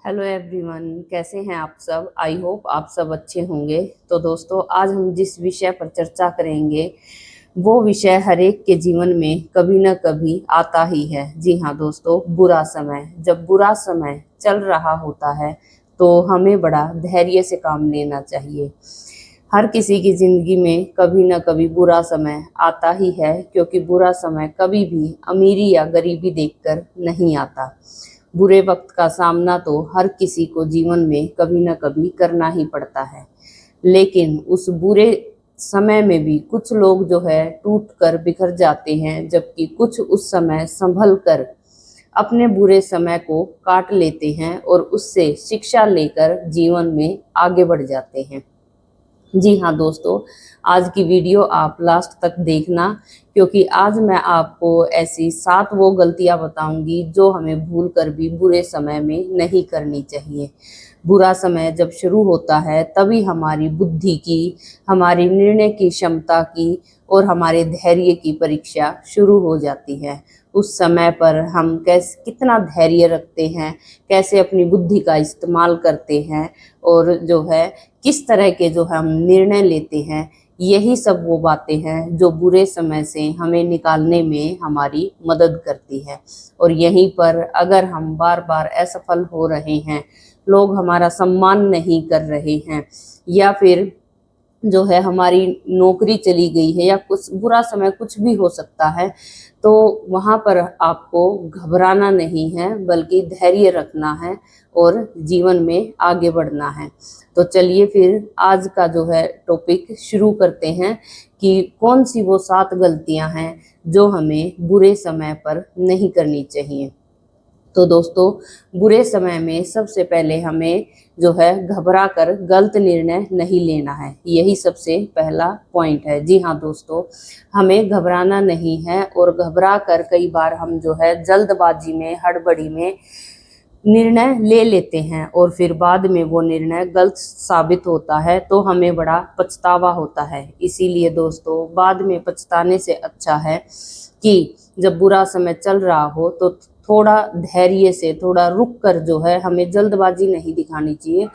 Hello everyone, कैसे हैं आप सब। आई होप आप सब अच्छे होंगे। तो दोस्तों, आज हम जिस विषय पर चर्चा करेंगे वो विषय हर एक के जीवन में कभी ना कभी आता ही है। जी हाँ दोस्तों, बुरा समय। जब बुरा समय चल रहा होता है तो हमें बड़ा धैर्य से काम लेना चाहिए। हर किसी की जिंदगी में कभी ना कभी बुरा समय आता ही है, क्योंकि बुरा समय कभी भी अमीरी या गरीबी देखकर नहीं आता। बुरे वक्त का सामना तो हर किसी को जीवन में कभी ना कभी करना ही पड़ता है, लेकिन उस बुरे समय में भी कुछ लोग जो है टूट कर बिखर जाते हैं, जबकि कुछ उस समय संभल कर अपने बुरे समय को काट लेते हैं और उससे शिक्षा लेकर जीवन में आगे बढ़ जाते हैं। जी हाँ दोस्तों, आज की वीडियो आप लास्ट तक देखना, क्योंकि आज मैं आपको ऐसी 7 वो गलतियां बताऊंगी जो हमें भूल कर भी बुरे समय में नहीं करनी चाहिए। बुरा समय जब शुरू होता है तभी हमारी बुद्धि की, हमारी निर्णय की क्षमता की और हमारे धैर्य की परीक्षा शुरू हो जाती है। उस समय पर हम कितना धैर्य रखते हैं, कैसे अपनी बुद्धि का इस्तेमाल करते हैं और जो है किस तरह के जो हम निर्णय लेते हैं, यही सब वो बातें हैं जो बुरे समय से हमें निकालने में हमारी मदद करती है। और यहीं पर अगर हम बार बार असफल हो रहे हैं, लोग हमारा सम्मान नहीं कर रहे हैं, या फिर जो है हमारी नौकरी चली गई है, या कुछ बुरा समय कुछ भी हो सकता है, तो वहाँ पर आपको घबराना नहीं है, बल्कि धैर्य रखना है और जीवन में आगे बढ़ना है। तो चलिए फिर आज का जो है टॉपिक शुरू करते हैं कि कौन सी वो 7 गलतियां हैं जो हमें बुरे समय पर नहीं करनी चाहिए। तो दोस्तों, बुरे समय में सबसे पहले हमें जो है घबरा कर गलत निर्णय नहीं लेना है। यही सबसे पहला पॉइंट है। जी हाँ दोस्तों, हमें घबराना नहीं है, और घबरा कर कई बार हम जो है जल्दबाजी में, हड़बड़ी में निर्णय ले लेते हैं और फिर बाद में वो निर्णय गलत साबित होता है तो हमें बड़ा पछतावा होता है। इसीलिए दोस्तों, बाद में पछताने से अच्छा है कि जब बुरा समय चल रहा हो तो थोड़ा धैर्य से, थोड़ा रुक कर जो है, हमें जल्दबाजी नहीं दिखानी चाहिए,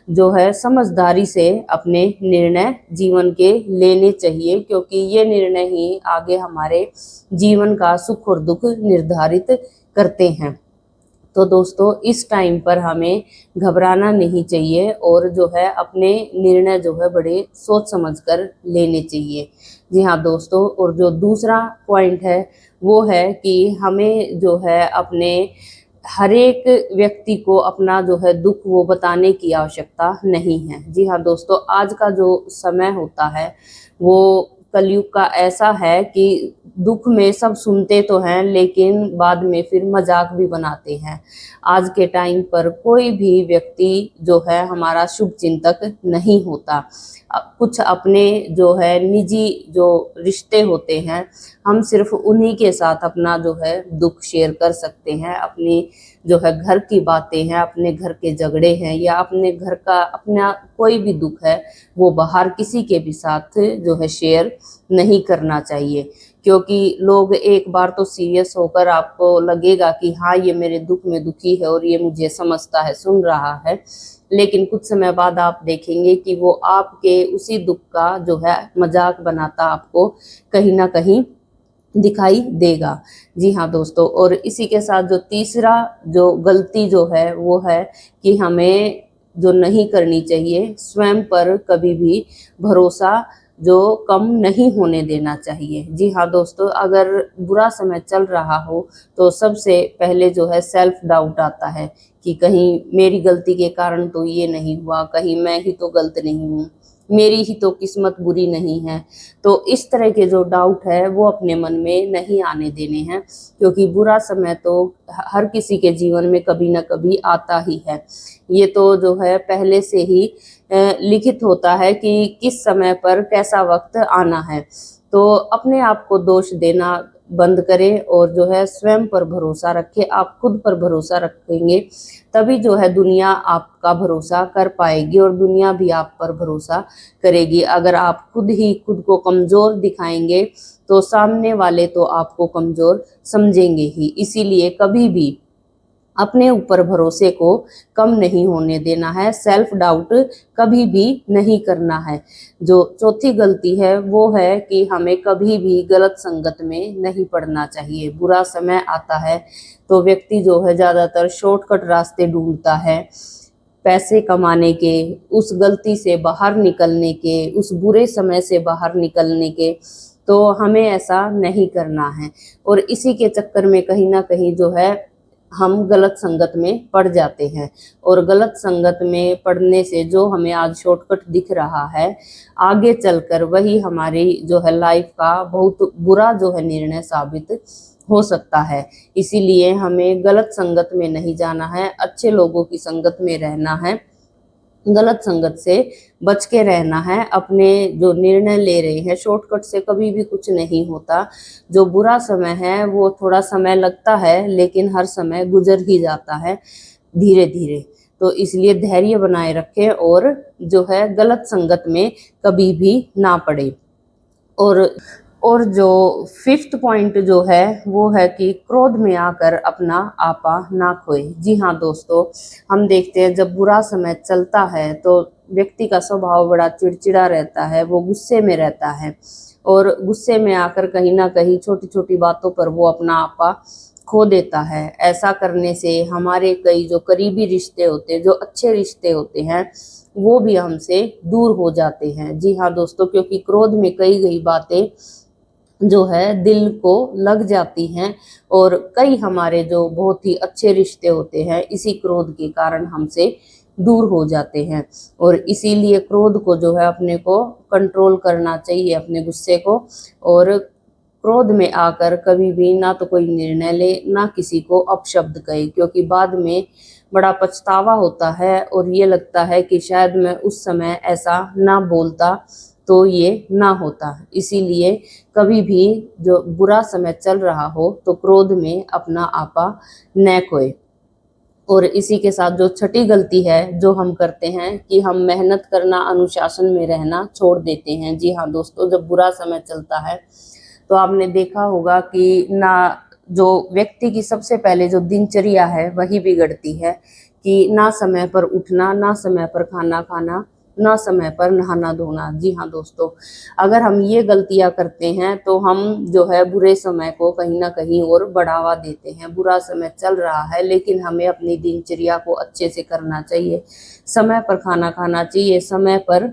जो है समझदारी से अपने निर्णय जीवन के लेने चाहिए, क्योंकि ये निर्णय ही आगे हमारे जीवन का सुख और दुख निर्धारित करते हैं। तो दोस्तों, इस टाइम पर हमें घबराना नहीं चाहिए और जो है अपने निर्णय जो है बड़े सोच समझ कर लेने चाहिए। जी हाँ दोस्तों, और जो दूसरा पॉइंट है वो है कि हमें जो है अपने हर एक व्यक्ति को अपना जो है दुख वो बताने की आवश्यकता नहीं है। जी हाँ दोस्तों, आज का जो समय होता है वो कलयुग का ऐसा है कि दुख में सब सुनते तो हैं, लेकिन बाद में फिर मजाक भी बनाते हैं। आज के टाइम पर कोई भी व्यक्ति जो है हमारा शुभ चिंतक नहीं होता। कुछ अपने जो है निजी जो रिश्ते होते हैं, हम सिर्फ उन्हीं के साथ अपना जो है दुख शेयर कर सकते हैं। अपनी जो है घर की बातें हैं, अपने घर के झगड़े हैं, या अपने घर का अपना कोई भी दुख है, वो बाहर किसी के भी साथ जो है शेयर नहीं करना चाहिए। क्योंकि लोग एक बार तो सीरियस होकर, आपको लगेगा कि हाँ ये मेरे दुख में दुखी है और ये मुझे समझता है, सुन रहा है, लेकिन कुछ समय बाद आप देखेंगे कि वो आपके उसी दुख का जो है मजाक बनाता आपको कहीं ना कहीं दिखाई देगा। जी हाँ दोस्तों, और इसी के साथ जो तीसरा जो गलती जो है वो है कि हमें जो नहीं करनी चाहिए, स्वयं पर कभी भी भरोसा जो कम नहीं होने देना चाहिए। जी हाँ दोस्तों, अगर बुरा समय चल रहा हो तो सबसे पहले जो है सेल्फ डाउट आता है कि कहीं मेरी गलती के कारण तो ये नहीं हुआ, कहीं मैं ही तो गलत नहीं हूँ, मेरी ही तो किस्मत बुरी नहीं है। तो इस तरह के जो डाउट है वो अपने मन में नहीं आने देने हैं, क्योंकि बुरा समय तो हर किसी के जीवन में कभी ना कभी आता ही है। ये तो जो है पहले से ही लिखित होता है कि किस समय पर कैसा वक्त आना है। तो अपने आप को दोष देना बंद करें और जो है स्वयं पर भरोसा रखें। आप खुद पर भरोसा रखेंगे तभी जो है दुनिया आपका भरोसा कर पाएगी और दुनिया भी आप पर भरोसा करेगी। अगर आप खुद ही खुद को कमजोर दिखाएंगे तो सामने वाले तो आपको कमजोर समझेंगे ही। इसीलिए कभी भी अपने ऊपर भरोसे को कम नहीं होने देना है, सेल्फ डाउट कभी भी नहीं करना है। जो चौथी गलती है वो है कि हमें कभी भी गलत संगत में नहीं पड़ना चाहिए। बुरा समय आता है तो व्यक्ति जो है ज्यादातर शॉर्टकट रास्ते ढूंढता है, पैसे कमाने के, उस गलती से बाहर निकलने के, उस बुरे समय से बाहर निकलने के। तो हमें ऐसा नहीं करना है और इसी के चक्कर में कहीं ना कहीं जो है हम गलत संगत में पड़ जाते हैं। और गलत संगत में पड़ने से जो हमें आज शॉर्टकट दिख रहा है, आगे चलकर वही हमारी जो है लाइफ का बहुत बुरा जो है निर्णय साबित हो सकता है। इसीलिए हमें गलत संगत में नहीं जाना है, अच्छे लोगों की संगत में रहना है, गलत संगत से बच के रहना है। अपने जो निर्णय ले रहे हैं, शॉर्टकट से कभी भी कुछ नहीं होता। जो बुरा समय है वो थोड़ा समय लगता है, लेकिन हर समय गुजर ही जाता है धीरे धीरे। तो इसलिए धैर्य बनाए रखें और जो है गलत संगत में कभी भी ना पड़े। और जो फिफ्थ पॉइंट जो है वो है कि क्रोध में आकर अपना आपा ना खोए। जी हाँ दोस्तों, हम देखते हैं जब बुरा समय चलता है तो व्यक्ति का स्वभाव बड़ा चिड़चिड़ा रहता है, वो गुस्से में रहता है और गुस्से में आकर कहीं ना कहीं छोटी छोटी बातों पर वो अपना आपा खो देता है। ऐसा करने से हमारे कई जो करीबी रिश्ते होते हैं, जो अच्छे रिश्ते होते हैं, वो भी हमसे दूर हो जाते हैं। जी हाँ दोस्तों, क्योंकि क्रोध में कई गई बातें जो है दिल को लग जाती हैं और कई हमारे जो बहुत ही अच्छे रिश्ते होते हैं इसी क्रोध के कारण हमसे दूर हो जाते हैं। और इसीलिए क्रोध को जो है अपने को कंट्रोल करना चाहिए, अपने गुस्से को। और क्रोध में आकर कभी भी ना तो कोई निर्णय ले, ना किसी को अपशब्द कहे, क्योंकि बाद में बड़ा पछतावा होता है और ये लगता है कि शायद मैं उस समय ऐसा ना बोलता तो ये ना होता। इसीलिए कभी भी जो बुरा समय चल रहा हो तो क्रोध में अपना आपा न खोए। और इसी के साथ जो छठी गलती है जो हम करते हैं कि हम मेहनत करना, अनुशासन में रहना छोड़ देते हैं। जी हाँ दोस्तों, जब बुरा समय चलता है तो आपने देखा होगा कि ना जो व्यक्ति की सबसे पहले जो दिनचर्या है वही बिगड़ती है कि ना समय पर उठना, ना समय पर खाना खाना, ना समय पर नहाना धोना। जी हाँ दोस्तों, अगर हम ये गलतियां करते हैं तो हम जो है बुरे समय को कहीं ना कहीं और बढ़ावा देते हैं। बुरा समय चल रहा है लेकिन हमें अपनी दिनचर्या को अच्छे से करना चाहिए, समय पर खाना खाना चाहिए, समय पर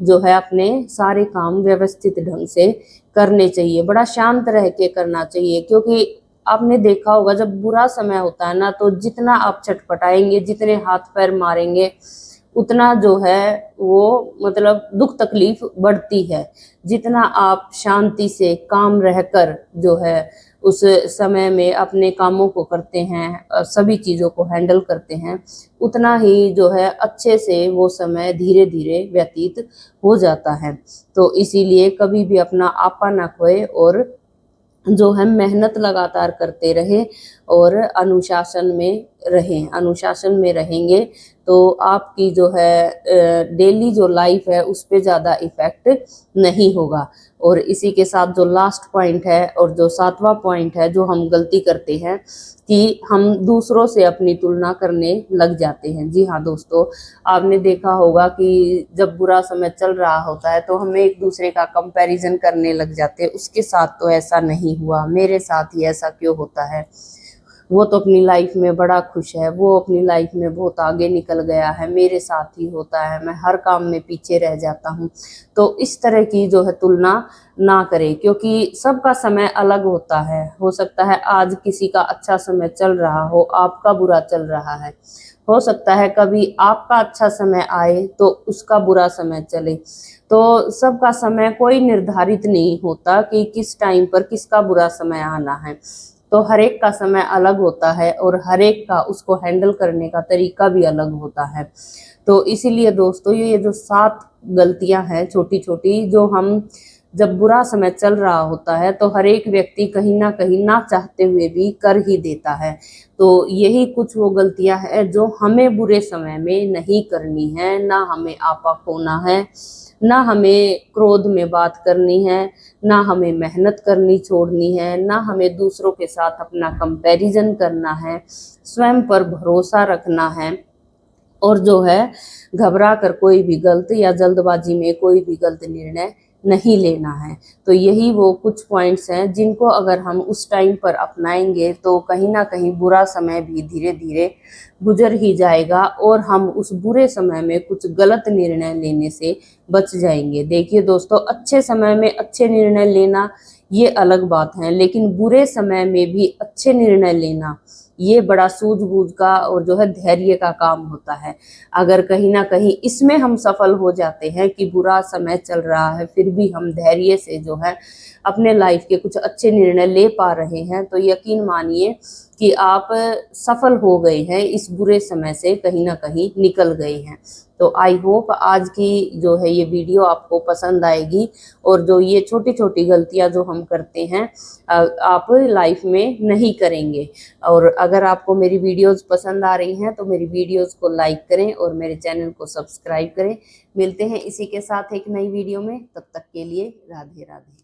जो है अपने सारे काम व्यवस्थित ढंग से करने चाहिए, बड़ा शांत रह के करना चाहिए। क्योंकि आपने देखा होगा जब बुरा समय होता है ना, तो जितना आप छटपटाएंगे, जितने हाथ पैर मारेंगे, उतना जो है वो मतलब दुख तकलीफ बढ़ती है। जितना आप शांति से काम रहकर जो है उस समय में अपने कामों को करते हैं, सभी चीज़ों को हैंडल करते हैं, उतना ही जो है अच्छे से वो समय धीरे धीरे व्यतीत हो जाता है। तो इसीलिए कभी भी अपना आपा ना खोए और जो है मेहनत लगातार करते रहे और अनुशासन में रहें। अनुशासन में रहेंगे तो आपकी जो है डेली जो लाइफ है उस पे ज़्यादा इफेक्ट नहीं होगा। और इसी के साथ जो लास्ट पॉइंट है और जो सातवां पॉइंट है जो हम गलती करते हैं कि हम दूसरों से अपनी तुलना करने लग जाते हैं। जी हाँ दोस्तों, आपने देखा होगा कि जब बुरा समय चल रहा होता है तो हम एक दूसरे का कंपैरिजन करने लग जाते हैं, उसके साथ तो ऐसा नहीं हुआ, मेरे साथ ही ऐसा क्यों होता है, वो तो अपनी लाइफ में बड़ा खुश है, वो अपनी लाइफ में बहुत आगे निकल गया है, मेरे साथ ही होता है, मैं हर काम में पीछे रह जाता हूँ। तो इस तरह की जो है तुलना ना करें, क्योंकि सबका समय अलग होता है। हो सकता है आज किसी का अच्छा समय चल रहा हो, आपका बुरा चल रहा है। हो सकता है कभी आपका अच्छा समय आए तो उसका बुरा समय चले। तो सबका समय कोई निर्धारित नहीं होता कि किस टाइम पर किसका बुरा समय आना है। तो हर एक का समय अलग होता है और हर एक का उसको हैंडल करने का तरीका भी अलग होता है। तो इसीलिए दोस्तों, ये जो 7 गलतियां हैं छोटी छोटी, जो हम जब बुरा समय चल रहा होता है तो हर एक व्यक्ति कहीं ना चाहते हुए भी कर ही देता है। तो यही कुछ वो गलतियां हैं जो हमें बुरे समय में नहीं करनी है। ना हमें आपा खोना है, ना हमें क्रोध में बात करनी है, ना हमें मेहनत करनी छोड़नी है, ना हमें दूसरों के साथ अपना कंपैरिजन करना है, स्वयं पर भरोसा रखना है, और जो है घबरा कर कोई भी गलत या जल्दबाजी में कोई भी गलत निर्णय नहीं लेना है। तो यही वो कुछ पॉइंट्स हैं जिनको अगर हम उस टाइम पर अपनाएंगे तो कहीं ना कहीं बुरा समय भी धीरे धीरे गुजर ही जाएगा और हम उस बुरे समय में कुछ गलत निर्णय लेने से बच जाएंगे। देखिए दोस्तों, अच्छे समय में अच्छे निर्णय लेना ये अलग बात है, लेकिन बुरे समय में भी अच्छे निर्णय लेना ये बड़ा सूझबूझ का और जो है धैर्य का काम होता है। अगर कहीं ना कहीं इसमें हम सफल हो जाते हैं कि बुरा समय चल रहा है फिर भी हम धैर्य से जो है अपने लाइफ के कुछ अच्छे निर्णय ले पा रहे हैं, तो यकीन मानिए कि आप सफल हो गए हैं, इस बुरे समय से कहीं ना कहीं निकल गए हैं। तो आई होप आज की जो है ये वीडियो आपको पसंद आएगी और जो ये छोटी छोटी गलतियां जो हम करते हैं आप लाइफ में नहीं करेंगे। और अगर आपको मेरी वीडियोस पसंद आ रही हैं तो मेरी वीडियोस को लाइक करें और मेरे चैनल को सब्सक्राइब करें। मिलते हैं इसी के साथ एक नई वीडियो में, तब तक के लिए राधे राधे।